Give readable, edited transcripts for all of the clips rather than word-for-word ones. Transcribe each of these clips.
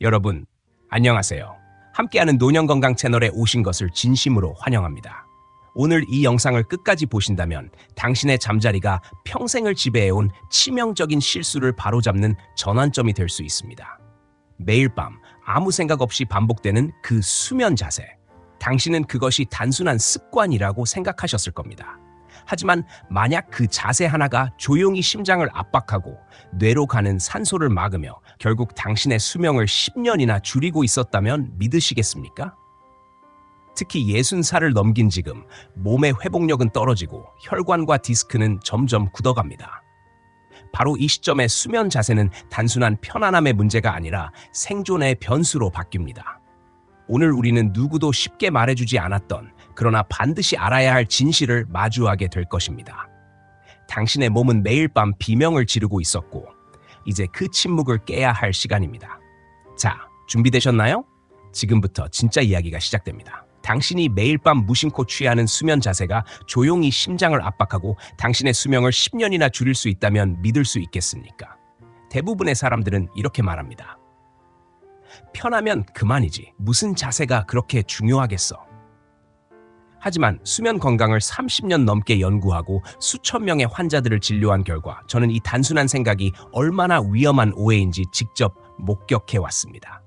여러분, 안녕하세요. 함께하는 노년건강 채널에 오신 것을 진심으로 환영합니다. 오늘 이 영상을 끝까지 보신다면 당신의 잠자리가 평생을 지배해온 치명적인 실수를 바로잡는 전환점이 될 수 있습니다. 매일 밤 아무 생각 없이 반복되는 그 수면 자세. 당신은 그것이 단순한 습관이라고 생각하셨을 겁니다. 하지만 만약 그 자세 하나가 조용히 심장을 압박하고 뇌로 가는 산소를 막으며 결국 당신의 수명을 10년이나 줄이고 있었다면 믿으시겠습니까? 특히 60살을 넘긴 지금 몸의 회복력은 떨어지고 혈관과 디스크는 점점 굳어갑니다. 바로 이 시점에 수면 자세는 단순한 편안함의 문제가 아니라 생존의 변수로 바뀝니다. 오늘 우리는 누구도 쉽게 말해주지 않았던 그러나 반드시 알아야 할 진실을 마주하게 될 것입니다. 당신의 몸은 매일 밤 비명을 지르고 있었고 이제 그 침묵을 깨야 할 시간입니다. 자, 준비되셨나요? 지금부터 진짜 이야기가 시작됩니다. 당신이 매일 밤 무심코 취하는 수면 자세가 조용히 심장을 압박하고 당신의 수명을 10년이나 줄일 수 있다면 믿을 수 있겠습니까? 대부분의 사람들은 이렇게 말합니다. 편하면 그만이지. 무슨 자세가 그렇게 중요하겠어? 하지만 수면 건강을 30년 넘게 연구하고 수천 명의 환자들을 진료한 결과 저는 이 단순한 생각이 얼마나 위험한 오해인지 직접 목격해 왔습니다.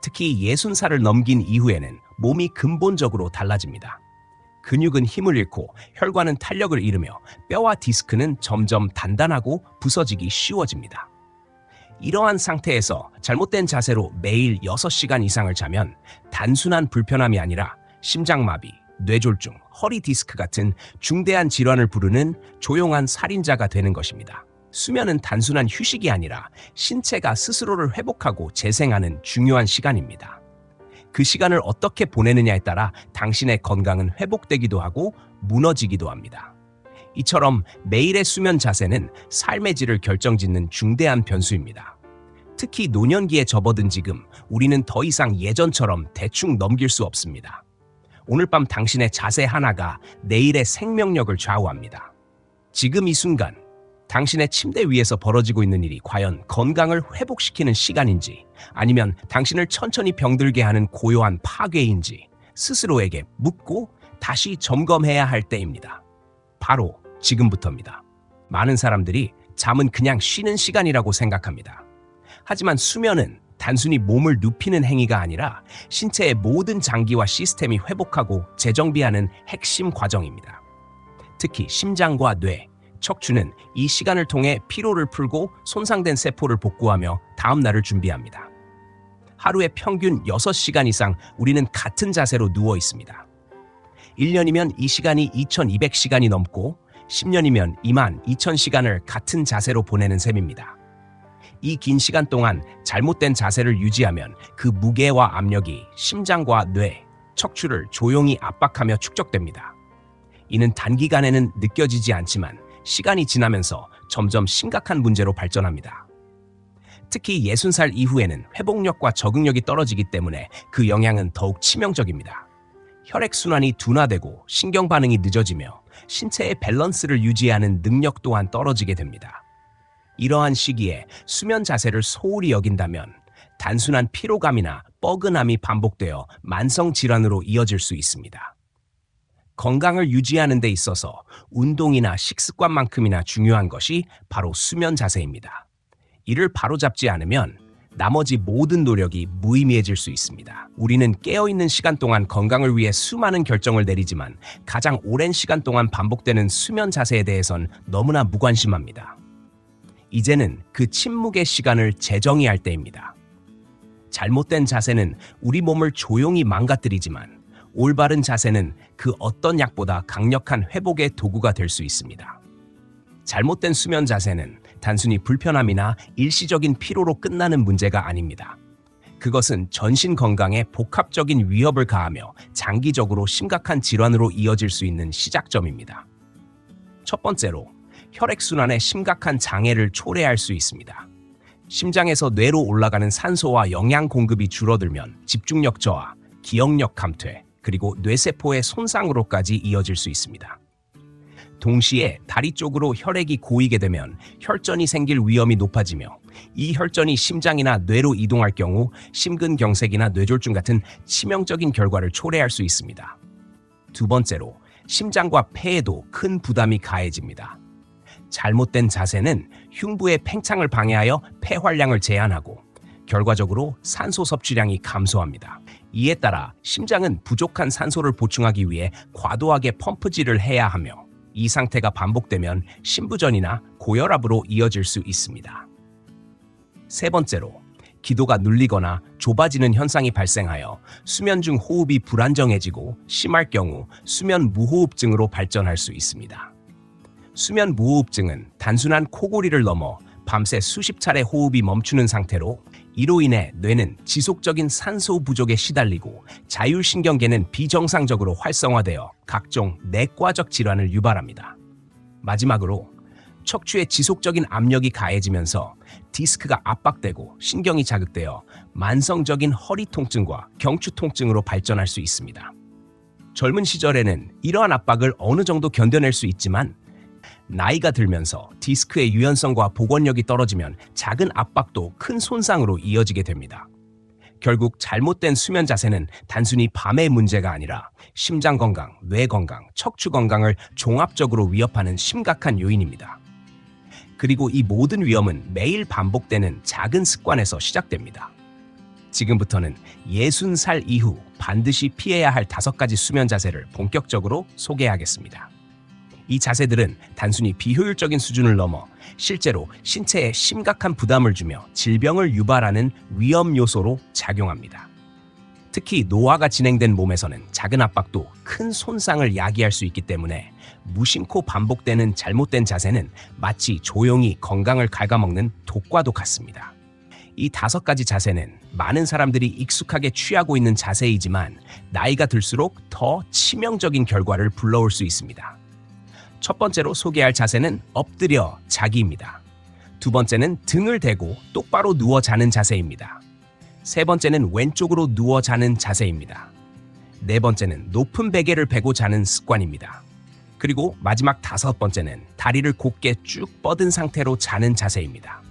특히 60살을 넘긴 이후에는 몸이 근본적으로 달라집니다. 근육은 힘을 잃고 혈관은 탄력을 잃으며 뼈와 디스크는 점점 단단하고 부서지기 쉬워집니다. 이러한 상태에서 잘못된 자세로 매일 6시간 이상을 자면 단순한 불편함이 아니라 심장마비, 뇌졸중, 허리 디스크 같은 중대한 질환을 부르는 조용한 살인자가 되는 것입니다. 수면은 단순한 휴식이 아니라 신체가 스스로를 회복하고 재생하는 중요한 시간입니다. 그 시간을 어떻게 보내느냐에 따라 당신의 건강은 회복되기도 하고 무너지기도 합니다. 이처럼 매일의 수면 자세는 삶의 질을 결정짓는 중대한 변수입니다. 특히 노년기에 접어든 지금 우리는 더 이상 예전처럼 대충 넘길 수 없습니다. 오늘 밤 당신의 자세 하나가 내일의 생명력을 좌우합니다. 지금 이 순간 당신의 침대 위에서 벌어지고 있는 일이 과연 건강을 회복시키는 시간인지 아니면 당신을 천천히 병들게 하는 고요한 파괴인지 스스로에게 묻고 다시 점검해야 할 때입니다. 바로 지금부터입니다. 많은 사람들이 잠은 그냥 쉬는 시간이라고 생각합니다. 하지만 수면은 단순히 몸을 눕히는 행위가 아니라 신체의 모든 장기와 시스템이 회복하고 재정비하는 핵심 과정입니다. 특히 심장과 뇌, 척추는 이 시간을 통해 피로를 풀고 손상된 세포를 복구하며 다음 날을 준비합니다. 하루에 평균 6시간 이상 우리는 같은 자세로 누워 있습니다. 1년이면 이 시간이 2200시간이 넘고 10년이면 22000시간을 같은 자세로 보내는 셈입니다. 이 긴 시간 동안 잘못된 자세를 유지하면 그 무게와 압력이 심장과 뇌, 척추를 조용히 압박하며 축적됩니다. 이는 단기간에는 느껴지지 않지만 시간이 지나면서 점점 심각한 문제로 발전합니다. 특히 60살 이후에는 회복력과 적응력이 떨어지기 때문에 그 영향은 더욱 치명적입니다. 혈액순환이 둔화되고 신경 반응이 늦어지며 신체의 밸런스를 유지하는 능력 또한 떨어지게 됩니다. 이러한 시기에 수면 자세를 소홀히 여긴다면 단순한 피로감이나 뻐근함이 반복되어 만성 질환으로 이어질 수 있습니다. 건강을 유지하는 데 있어서 운동이나 식습관만큼이나 중요한 것이 바로 수면 자세입니다. 이를 바로잡지 않으면 나머지 모든 노력이 무의미해질 수 있습니다. 우리는 깨어있는 시간 동안 건강을 위해 수많은 결정을 내리지만 가장 오랜 시간 동안 반복되는 수면 자세에 대해선 너무나 무관심합니다. 이제는 그 침묵의 시간을 재정의할 때입니다. 잘못된 자세는 우리 몸을 조용히 망가뜨리지만 올바른 자세는 그 어떤 약보다 강력한 회복의 도구가 될 수 있습니다. 잘못된 수면 자세는 단순히 불편함이나 일시적인 피로로 끝나는 문제가 아닙니다. 그것은 전신 건강에 복합적인 위협을 가하며 장기적으로 심각한 질환으로 이어질 수 있는 시작점입니다. 첫 번째로, 혈액순환에 심각한 장애를 초래할 수 있습니다. 심장에서 뇌로 올라가는 산소와 영양 공급이 줄어들면 집중력 저하, 기억력 감퇴, 그리고 뇌세포의 손상으로까지 이어질 수 있습니다. 동시에 다리 쪽으로 혈액이 고이게 되면 혈전이 생길 위험이 높아지며 이 혈전이 심장이나 뇌로 이동할 경우 심근경색이나 뇌졸중 같은 치명적인 결과를 초래할 수 있습니다. 두 번째로, 심장과 폐에도 큰 부담이 가해집니다. 잘못된 자세는 흉부의 팽창을 방해하여 폐활량을 제한하고 결과적으로 산소 섭취량이 감소합니다. 이에 따라 심장은 부족한 산소를 보충하기 위해 과도하게 펌프질을 해야 하며 이 상태가 반복되면 심부전이나 고혈압으로 이어질 수 있습니다. 세 번째로, 기도가 눌리거나 좁아지는 현상이 발생하여 수면 중 호흡이 불안정해지고 심할 경우 수면 무호흡증으로 발전할 수 있습니다. 수면 무호흡증은 단순한 코골이를 넘어 밤새 수십 차례 호흡이 멈추는 상태로 이로 인해 뇌는 지속적인 산소 부족에 시달리고 자율신경계는 비정상적으로 활성화되어 각종 내과적 질환을 유발합니다. 마지막으로 척추에 지속적인 압력이 가해지면서 디스크가 압박되고 신경이 자극되어 만성적인 허리 통증과 경추 통증으로 발전할 수 있습니다. 젊은 시절에는 이러한 압박을 어느 정도 견뎌낼 수 있지만 나이가 들면서 디스크의 유연성과 복원력이 떨어지면 작은 압박도 큰 손상으로 이어지게 됩니다. 결국 잘못된 수면 자세는 단순히 밤의 문제가 아니라 심장 건강, 뇌 건강, 척추 건강을 종합적으로 위협하는 심각한 요인입니다. 그리고 이 모든 위험은 매일 반복되는 작은 습관에서 시작됩니다. 지금부터는 60살 이후 반드시 피해야 할 5가지 수면 자세를 본격적으로 소개하겠습니다. 이 자세들은 단순히 비효율적인 수준을 넘어 실제로 신체에 심각한 부담을 주며 질병을 유발하는 위험 요소로 작용합니다. 특히 노화가 진행된 몸에서는 작은 압박도 큰 손상을 야기할 수 있기 때문에 무심코 반복되는 잘못된 자세는 마치 조용히 건강을 갉아먹는 독과도 같습니다. 이 5가지 자세는 많은 사람들이 익숙하게 취하고 있는 자세이지만 나이가 들수록 더 치명적인 결과를 불러올 수 있습니다. 첫 번째로 소개할 자세는 엎드려 자기입니다. 두 번째는 등을 대고 똑바로 누워 자는 자세입니다. 세 번째는 왼쪽으로 누워 자는 자세입니다. 네 번째는 높은 베개를 베고 자는 습관입니다. 그리고 마지막 5번째는 다리를 곧게 쭉 뻗은 상태로 자는 자세입니다.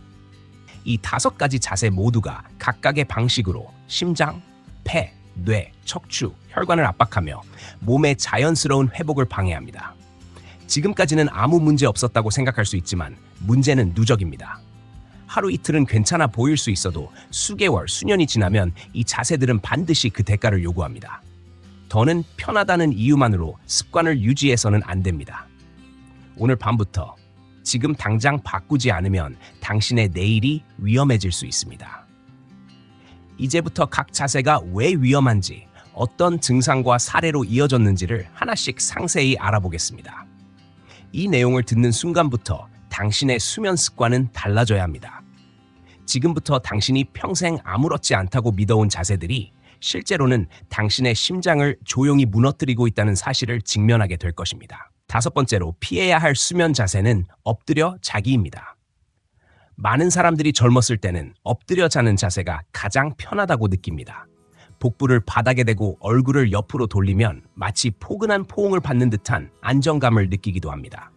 이 5가지 자세 모두가 각각의 방식으로 심장, 폐, 뇌, 척추, 혈관을 압박하며 몸의 자연스러운 회복을 방해합니다. 지금까지는 아무 문제 없었다고 생각할 수 있지만 문제는 누적입니다. 하루 이틀은 괜찮아 보일 수 있어도 수개월, 수년이 지나면 이 자세들은 반드시 그 대가를 요구합니다. 더는 편하다는 이유만으로 습관을 유지해서는 안 됩니다. 오늘 밤부터 지금 당장 바꾸지 않으면 당신의 내일이 위험해질 수 있습니다. 이제부터 각 자세가 왜 위험한지, 어떤 증상과 사례로 이어졌는지를 하나씩 상세히 알아보겠습니다. 이 내용을 듣는 순간부터 당신의 수면 습관은 달라져야 합니다. 지금부터 당신이 평생 아무렇지 않다고 믿어온 자세들이 실제로는 당신의 심장을 조용히 무너뜨리고 있다는 사실을 직면하게 될 것입니다. 5번째로 피해야 할 수면 자세는 엎드려 자기입니다. 많은 사람들이 젊었을 때는 엎드려 자는 자세가 가장 편하다고 느낍니다. 복부를 바닥에 대고 얼굴을 옆으로 돌리면 마치 포근한 포옹을 받는 듯한 안정감을 느끼기도 합니다.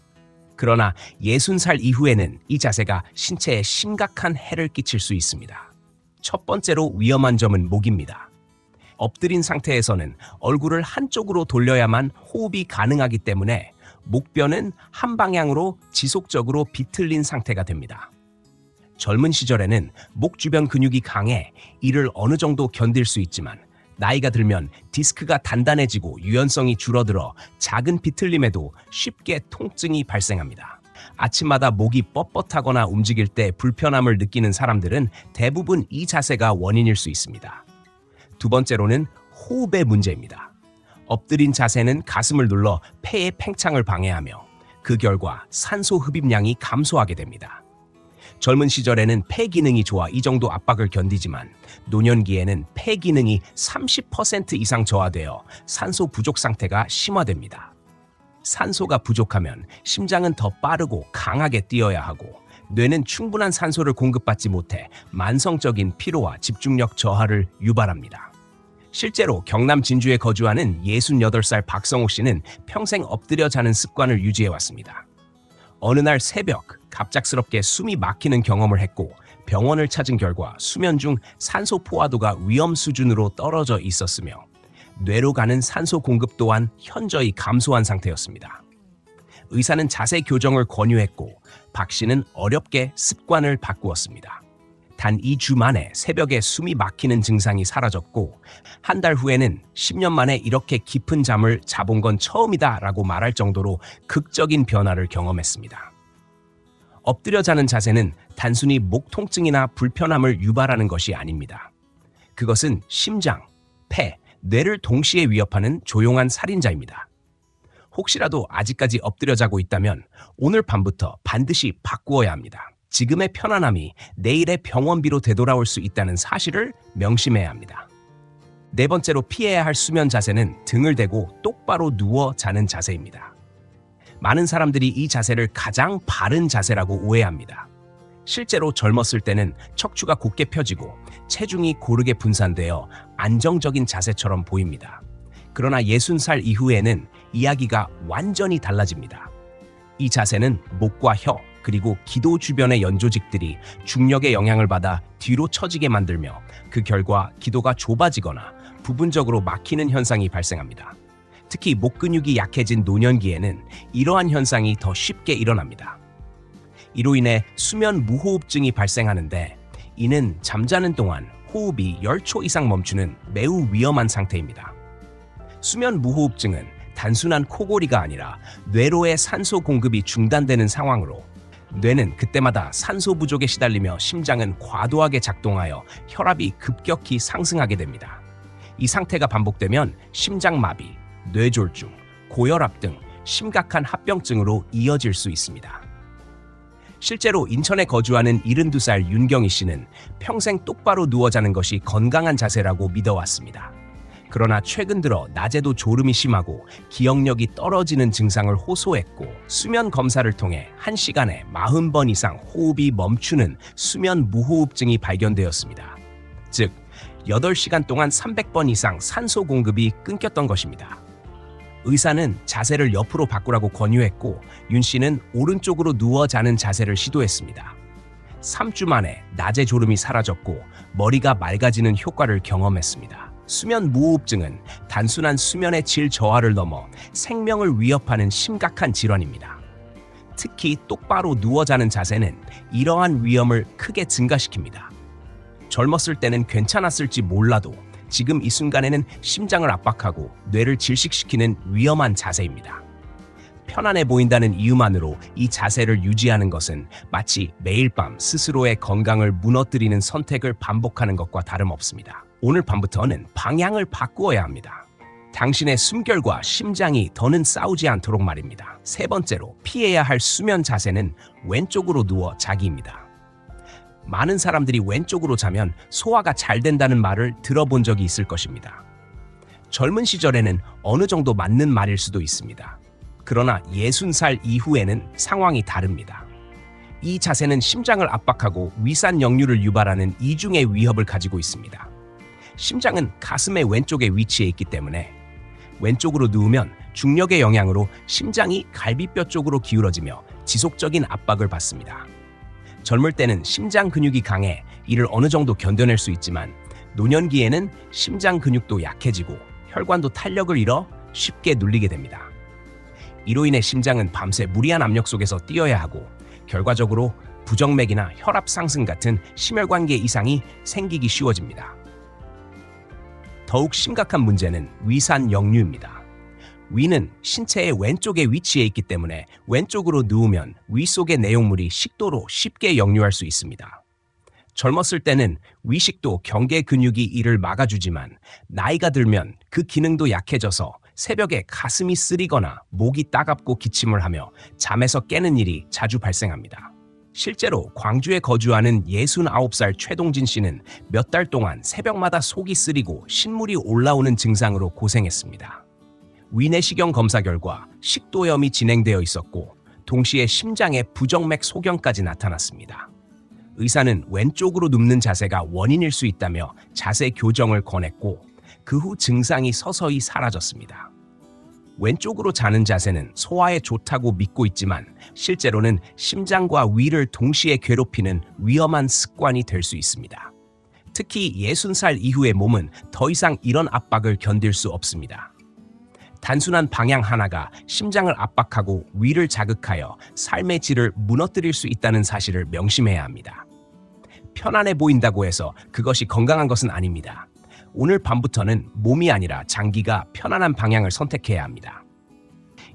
그러나 60살 이후에는 이 자세가 신체에 심각한 해를 끼칠 수 있습니다. 첫 번째로 위험한 점은 목입니다. 엎드린 상태에서는 얼굴을 한쪽으로 돌려야만 호흡이 가능하기 때문에 목뼈는 한 방향으로 지속적으로 비틀린 상태가 됩니다. 젊은 시절에는 목 주변 근육이 강해 이를 어느 정도 견딜 수 있지만 나이가 들면 디스크가 단단해지고 유연성이 줄어들어 작은 비틀림에도 쉽게 통증이 발생합니다. 아침마다 목이 뻣뻣하거나 움직일 때 불편함을 느끼는 사람들은 대부분 이 자세가 원인일 수 있습니다. 두 번째로는 호흡의 문제입니다. 엎드린 자세는 가슴을 눌러 폐의 팽창을 방해하며 그 결과 산소 흡입량이 감소하게 됩니다. 젊은 시절에는 폐 기능이 좋아 이 정도 압박을 견디지만 노년기에는 폐 기능이 30% 이상 저하되어 산소 부족 상태가 심화됩니다. 산소가 부족하면 심장은 더 빠르고 강하게 뛰어야 하고 뇌는 충분한 산소를 공급받지 못해 만성적인 피로와 집중력 저하를 유발합니다. 실제로 경남 진주에 거주하는 68살 박성호 씨는 평생 엎드려 자는 습관을 유지해왔습니다. 어느 날 새벽 갑작스럽게 숨이 막히는 경험을 했고 병원을 찾은 결과 수면 중 산소 포화도가 위험 수준으로 떨어져 있었으며 뇌로 가는 산소 공급 또한 현저히 감소한 상태였습니다. 의사는 자세 교정을 권유했고 박 씨는 어렵게 습관을 바꾸었습니다. 단 2주 만에 새벽에 숨이 막히는 증상이 사라졌고 한 달 후에는 10년 만에 이렇게 깊은 잠을 자본 건 처음이다 라고 말할 정도로 극적인 변화를 경험했습니다. 엎드려 자는 자세는 단순히 목 통증이나 불편함을 유발하는 것이 아닙니다. 그것은 심장, 폐, 뇌를 동시에 위협하는 조용한 살인자입니다. 혹시라도 아직까지 엎드려 자고 있다면 오늘 밤부터 반드시 바꾸어야 합니다. 지금의 편안함이 내일의 병원비로 되돌아올 수 있다는 사실을 명심해야 합니다. 네 번째로 피해야 할 수면 자세는 등을 대고 똑바로 누워 자는 자세입니다. 많은 사람들이 이 자세를 가장 바른 자세라고 오해합니다. 실제로 젊었을 때는 척추가 곧게 펴지고 체중이 고르게 분산되어 안정적인 자세처럼 보입니다. 그러나 60살 이후에는 이야기가 완전히 달라집니다. 이 자세는 목과 혀, 그리고 기도 주변의 연조직들이 중력의 영향을 받아 뒤로 처지게 만들며 그 결과 기도가 좁아지거나 부분적으로 막히는 현상이 발생합니다. 특히 목 근육이 약해진 노년기에는 이러한 현상이 더 쉽게 일어납니다. 이로 인해 수면 무호흡증이 발생하는데 이는 잠자는 동안 호흡이 10초 이상 멈추는 매우 위험한 상태입니다. 수면 무호흡증은 단순한 코골이가 아니라 뇌로의 산소 공급이 중단되는 상황으로 뇌는 그때마다 산소 부족에 시달리며 심장은 과도하게 작동하여 혈압이 급격히 상승하게 됩니다. 이 상태가 반복되면 심장마비, 뇌졸중, 고혈압 등 심각한 합병증으로 이어질 수 있습니다. 실제로 인천에 거주하는 72살 윤경희 씨는 평생 똑바로 누워 자는 것이 건강한 자세라고 믿어왔습니다. 그러나 최근 들어 낮에도 졸음이 심하고 기억력이 떨어지는 증상을 호소했고 수면 검사를 통해 1시간에 40번 이상 호흡이 멈추는 수면 무호흡증이 발견되었습니다. 즉, 8시간 동안 300번 이상 산소 공급이 끊겼던 것입니다. 의사는 자세를 옆으로 바꾸라고 권유했고 윤 씨는 오른쪽으로 누워 자는 자세를 시도했습니다. 3주 만에 낮에 졸음이 사라졌고 머리가 맑아지는 효과를 경험했습니다. 수면 무호흡증은 단순한 수면의 질 저하를 넘어 생명을 위협하는 심각한 질환입니다. 특히 똑바로 누워 자는 자세는 이러한 위험을 크게 증가시킵니다. 젊었을 때는 괜찮았을지 몰라도 지금 이 순간에는 심장을 압박하고 뇌를 질식시키는 위험한 자세입니다. 편안해 보인다는 이유만으로 이 자세를 유지하는 것은 마치 매일 밤 스스로의 건강을 무너뜨리는 선택을 반복하는 것과 다름없습니다. 오늘 밤부터는 방향을 바꾸어야 합니다. 당신의 숨결과 심장이 더는 싸우지 않도록 말입니다. 세 번째로 피해야 할 수면 자세는 왼쪽으로 누워 자기입니다. 많은 사람들이 왼쪽으로 자면 소화가 잘 된다는 말을 들어본 적이 있을 것입니다. 젊은 시절에는 어느 정도 맞는 말일 수도 있습니다. 그러나 60살 이후에는 상황이 다릅니다. 이 자세는 심장을 압박하고 위산 역류를 유발하는 이중의 위협을 가지고 있습니다. 심장은 가슴의 왼쪽에 위치해 있기 때문에 왼쪽으로 누우면 중력의 영향으로 심장이 갈비뼈 쪽으로 기울어지며 지속적인 압박을 받습니다. 젊을 때는 심장 근육이 강해 이를 어느 정도 견뎌낼 수 있지만 노년기에는 심장 근육도 약해지고 혈관도 탄력을 잃어 쉽게 눌리게 됩니다. 이로 인해 심장은 밤새 무리한 압력 속에서 뛰어야 하고 결과적으로 부정맥이나 혈압 상승 같은 심혈관계 이상이 생기기 쉬워집니다. 더욱 심각한 문제는 위산 역류입니다. 위는 신체의 왼쪽에 위치해 있기 때문에 왼쪽으로 누우면 위 속의 내용물이 식도로 쉽게 역류할 수 있습니다. 젊었을 때는 위식도 경계 근육이 이를 막아주지만 나이가 들면 그 기능도 약해져서 새벽에 가슴이 쓰리거나 목이 따갑고 기침을 하며 잠에서 깨는 일이 자주 발생합니다. 실제로 광주에 거주하는 69살 최동진 씨는 몇 달 동안 새벽마다 속이 쓰리고 신물이 올라오는 증상으로 고생했습니다. 위내시경 검사 결과 식도염이 진행되어 있었고 동시에 심장에 부정맥 소견까지 나타났습니다. 의사는 왼쪽으로 눕는 자세가 원인일 수 있다며 자세 교정을 권했고 그 후 증상이 서서히 사라졌습니다. 왼쪽으로 자는 자세는 소화에 좋다고 믿고 있지만 실제로는 심장과 위를 동시에 괴롭히는 위험한 습관이 될 수 있습니다. 특히 60살 이후의 몸은 더 이상 이런 압박을 견딜 수 없습니다. 단순한 방향 하나가 심장을 압박하고 위를 자극하여 삶의 질을 무너뜨릴 수 있다는 사실을 명심해야 합니다. 편안해 보인다고 해서 그것이 건강한 것은 아닙니다. 오늘 밤부터는 몸이 아니라 장기가 편안한 방향을 선택해야 합니다.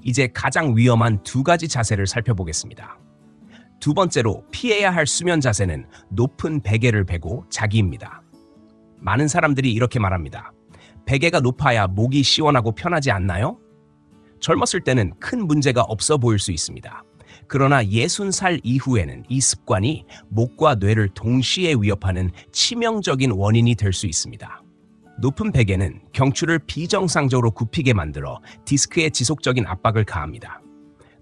이제 가장 위험한 두 가지 자세를 살펴보겠습니다. 두 번째로 피해야 할 수면 자세는 높은 베개를 베고 자기입니다. 많은 사람들이 이렇게 말합니다. 베개가 높아야 목이 시원하고 편하지 않나요? 젊었을 때는 큰 문제가 없어 보일 수 있습니다. 그러나 60살 이후에는 이 습관이 목과 뇌를 동시에 위협하는 치명적인 원인이 될 수 있습니다. 높은 베개는 경추를 비정상적으로 굽히게 만들어 디스크에 지속적인 압박을 가합니다.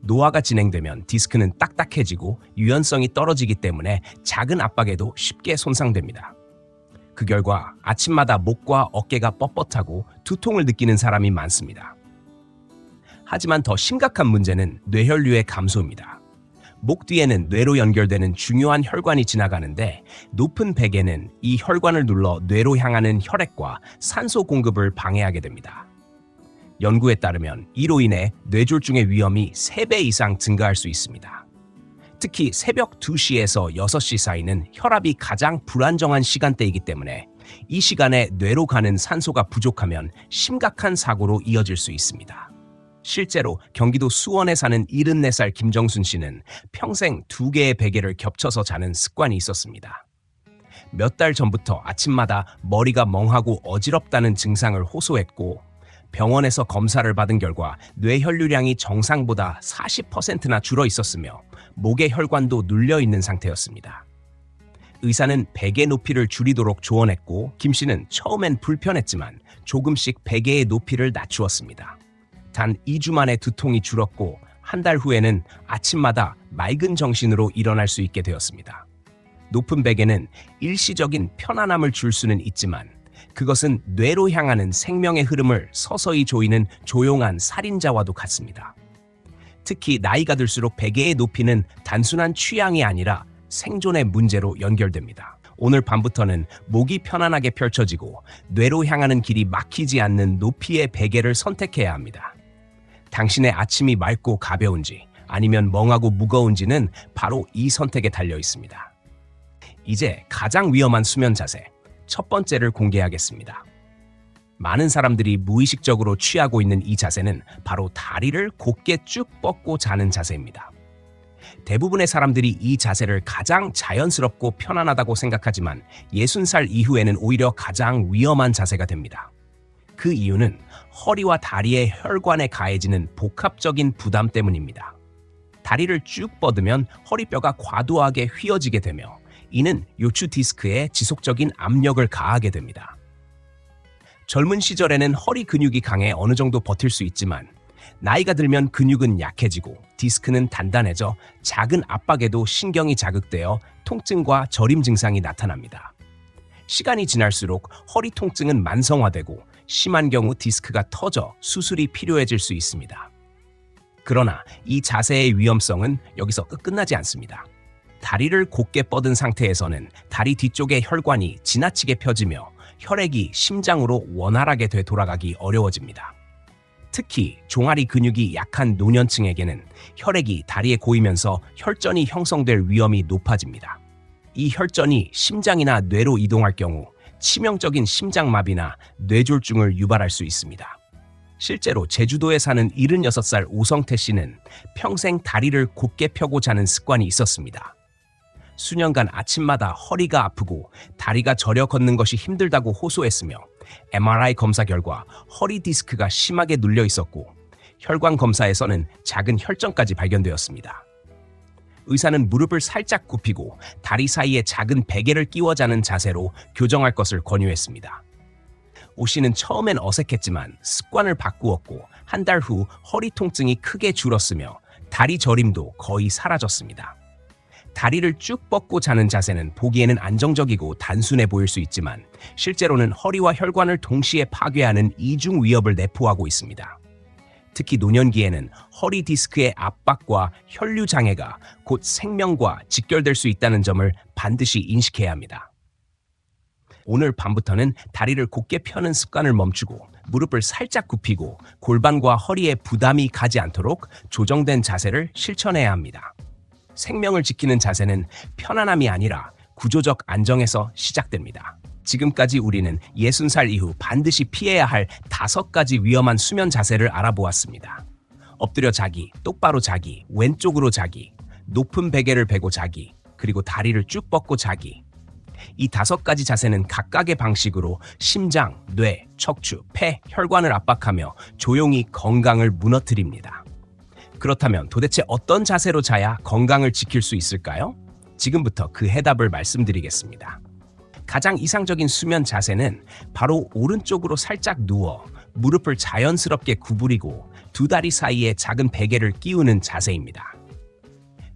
노화가 진행되면 디스크는 딱딱해지고 유연성이 떨어지기 때문에 작은 압박에도 쉽게 손상됩니다. 그 결과 아침마다 목과 어깨가 뻣뻣하고 두통을 느끼는 사람이 많습니다. 하지만 더 심각한 문제는 뇌혈류의 감소입니다. 목 뒤에는 뇌로 연결되는 중요한 혈관이 지나가는데 높은 베개는 이 혈관을 눌러 뇌로 향하는 혈액과 산소 공급을 방해하게 됩니다. 연구에 따르면 이로 인해 뇌졸중의 위험이 3배 이상 증가할 수 있습니다. 특히 새벽 2시에서 6시 사이는 혈압이 가장 불안정한 시간대이기 때문에 이 시간에 뇌로 가는 산소가 부족하면 심각한 사고로 이어질 수 있습니다. 실제로 경기도 수원에 사는 74살 김정순 씨는 평생 2개의 베개를 겹쳐서 자는 습관이 있었습니다. 몇 달 전부터 아침마다 머리가 멍하고 어지럽다는 증상을 호소했고 병원에서 검사를 받은 결과 뇌 혈류량이 정상보다 40%나 줄어 있었으며 목의 혈관도 눌려 있는 상태였습니다. 의사는 베개 높이를 줄이도록 조언했고 김 씨는 처음엔 불편했지만 조금씩 베개의 높이를 낮추었습니다. 단 2주 만에 두통이 줄었고 한 달 후에는 아침마다 맑은 정신으로 일어날 수 있게 되었습니다. 높은 베개는 일시적인 편안함을 줄 수는 있지만 그것은 뇌로 향하는 생명의 흐름을 서서히 조이는 조용한 살인자와도 같습니다. 특히 나이가 들수록 베개의 높이는 단순한 취향이 아니라 생존의 문제로 연결됩니다. 오늘 밤부터는 목이 편안하게 펼쳐지고 뇌로 향하는 길이 막히지 않는 높이의 베개를 선택해야 합니다. 당신의 아침이 맑고 가벼운지 아니면 멍하고 무거운지는 바로 이 선택에 달려 있습니다. 이제 가장 위험한 수면 자세, 첫 번째를 공개하겠습니다. 많은 사람들이 무의식적으로 취하고 있는 이 자세는 바로 다리를 곧게 쭉 뻗고 자는 자세입니다. 대부분의 사람들이 이 자세를 가장 자연스럽고 편안하다고 생각하지만 60살 이후에는 오히려 가장 위험한 자세가 됩니다. 그 이유는 허리와 다리의 혈관에 가해지는 복합적인 부담 때문입니다. 다리를 쭉 뻗으면 허리뼈가 과도하게 휘어지게 되며 이는 요추 디스크에 지속적인 압력을 가하게 됩니다. 젊은 시절에는 허리 근육이 강해 어느 정도 버틸 수 있지만 나이가 들면 근육은 약해지고 디스크는 단단해져 작은 압박에도 신경이 자극되어 통증과 저림 증상이 나타납니다. 시간이 지날수록 허리 통증은 만성화되고 심한 경우 디스크가 터져 수술이 필요해질 수 있습니다. 그러나 이 자세의 위험성은 여기서 끝나지 않습니다. 다리를 곧게 뻗은 상태에서는 다리 뒤쪽의 혈관이 지나치게 펴지며 혈액이 심장으로 원활하게 되돌아가기 어려워집니다. 특히 종아리 근육이 약한 노년층에게는 혈액이 다리에 고이면서 혈전이 형성될 위험이 높아집니다. 이 혈전이 심장이나 뇌로 이동할 경우 치명적인 심장마비나 뇌졸중을 유발할 수 있습니다. 실제로 제주도에 사는 76살 오성태 씨는 평생 다리를 곧게 펴고 자는 습관이 있었습니다. 수년간 아침마다 허리가 아프고 다리가 저려 걷는 것이 힘들다고 호소했으며 MRI 검사 결과 허리 디스크가 심하게 눌려 있었고 혈관 검사에서는 작은 혈전까지 발견되었습니다. 의사는 무릎을 살짝 굽히고 다리 사이에 작은 베개를 끼워 자는 자세로 교정할 것을 권유했습니다. 오 씨는 처음엔 어색했지만 습관을 바꾸었고 한 달 후 허리 통증이 크게 줄었으며 다리 저림도 거의 사라졌습니다. 다리를 쭉 뻗고 자는 자세는 보기에는 안정적이고 단순해 보일 수 있지만 실제로는 허리와 혈관을 동시에 파괴하는 이중 위협을 내포하고 있습니다. 특히 노년기에는 허리 디스크의 압박과 혈류 장애가 곧 생명과 직결될 수 있다는 점을 반드시 인식해야 합니다. 오늘 밤부터는 다리를 곧게 펴는 습관을 멈추고 무릎을 살짝 굽히고 골반과 허리에 부담이 가지 않도록 조정된 자세를 실천해야 합니다. 생명을 지키는 자세는 편안함이 아니라 구조적 안정에서 시작됩니다. 지금까지 우리는 60살 이후 반드시 피해야 할 5가지 위험한 수면 자세를 알아보았습니다. 엎드려 자기, 똑바로 자기, 왼쪽으로 자기, 높은 베개를 베고 자기, 그리고 다리를 쭉 뻗고 자기. 이 5가지 자세는 각각의 방식으로 심장, 뇌, 척추, 폐, 혈관을 압박하며 조용히 건강을 무너뜨립니다. 그렇다면 도대체 어떤 자세로 자야 건강을 지킬 수 있을까요? 지금부터 그 해답을 말씀드리겠습니다. 가장 이상적인 수면 자세는 바로 오른쪽으로 살짝 누워 무릎을 자연스럽게 구부리고 두 다리 사이에 작은 베개를 끼우는 자세입니다.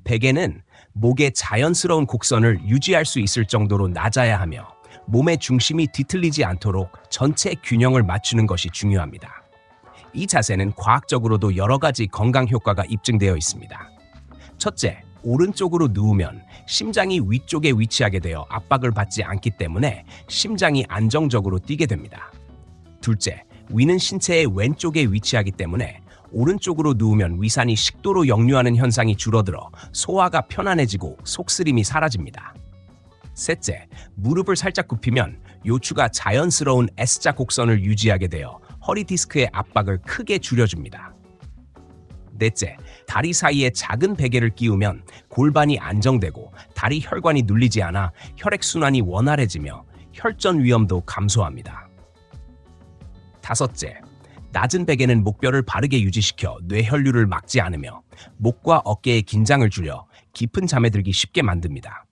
베개는 목의 자연스러운 곡선을 유지할 수 있을 정도로 낮아야 하며 몸의 중심이 뒤틀리지 않도록 전체 균형을 맞추는 것이 중요합니다. 이 자세는 과학적으로도 여러 가지 건강 효과가 입증되어 있습니다. 첫째, 오른쪽으로 누우면 심장이 위쪽에 위치하게 되어 압박을 받지 않기 때문에 심장이 안정적으로 뛰게 됩니다. 둘째, 위는 신체의 왼쪽에 위치하기 때문에 오른쪽으로 누우면 위산이 식도로 역류하는 현상이 줄어들어 소화가 편안해지고 속쓰림이 사라집니다. 셋째, 무릎을 살짝 굽히면 요추가 자연스러운 S자 곡선을 유지하게 되어 허리 디스크의 압박을 크게 줄여줍니다. 넷째, 다리 사이에 작은 베개를 끼우면 골반이 안정되고 다리 혈관이 눌리지 않아 혈액순환이 원활해지며 혈전 위험도 감소합니다. 다섯째, 낮은 베개는 목뼈를 바르게 유지시켜 뇌혈류를 막지 않으며 목과 어깨의 긴장을 줄여 깊은 잠에 들기 쉽게 만듭니다.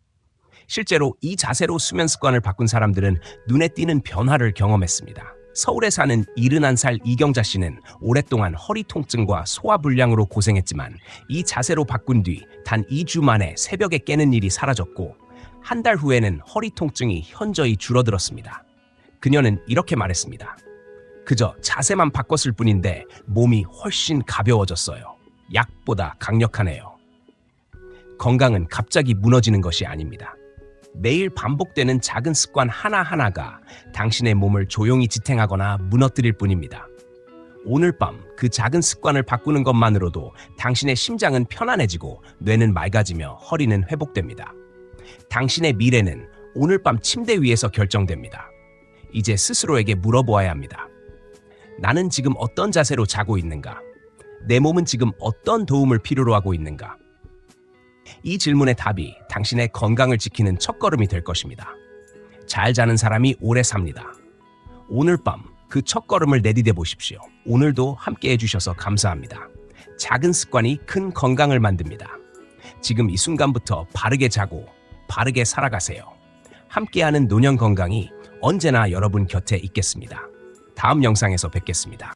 실제로 이 자세로 수면 습관을 바꾼 사람들은 눈에 띄는 변화를 경험했습니다. 서울에 사는 71살 이경자 씨는 오랫동안 허리 통증과 소화불량으로 고생했지만 이 자세로 바꾼 뒤 단 2주 만에 새벽에 깨는 일이 사라졌고 한 달 후에는 허리 통증이 현저히 줄어들었습니다. 그녀는 이렇게 말했습니다. 그저 자세만 바꿨을 뿐인데 몸이 훨씬 가벼워졌어요. 약보다 강력하네요. 건강은 갑자기 무너지는 것이 아닙니다. 매일 반복되는 작은 습관 하나하나가 당신의 몸을 조용히 지탱하거나 무너뜨릴 뿐입니다. 오늘 밤 그 작은 습관을 바꾸는 것만으로도 당신의 심장은 편안해지고 뇌는 맑아지며 허리는 회복됩니다. 당신의 미래는 오늘 밤 침대 위에서 결정됩니다. 이제 스스로에게 물어보아야 합니다. 나는 지금 어떤 자세로 자고 있는가? 내 몸은 지금 어떤 도움을 필요로 하고 있는가? 이 질문의 답이 당신의 건강을 지키는 첫걸음이 될 것입니다. 잘 자는 사람이 오래 삽니다. 오늘 밤 그 첫걸음을 내디뎌 보십시오. 오늘도 함께 해주셔서 감사합니다. 작은 습관이 큰 건강을 만듭니다. 지금 이 순간부터 바르게 자고 바르게 살아가세요. 함께하는 노년 건강이 언제나 여러분 곁에 있겠습니다. 다음 영상에서 뵙겠습니다.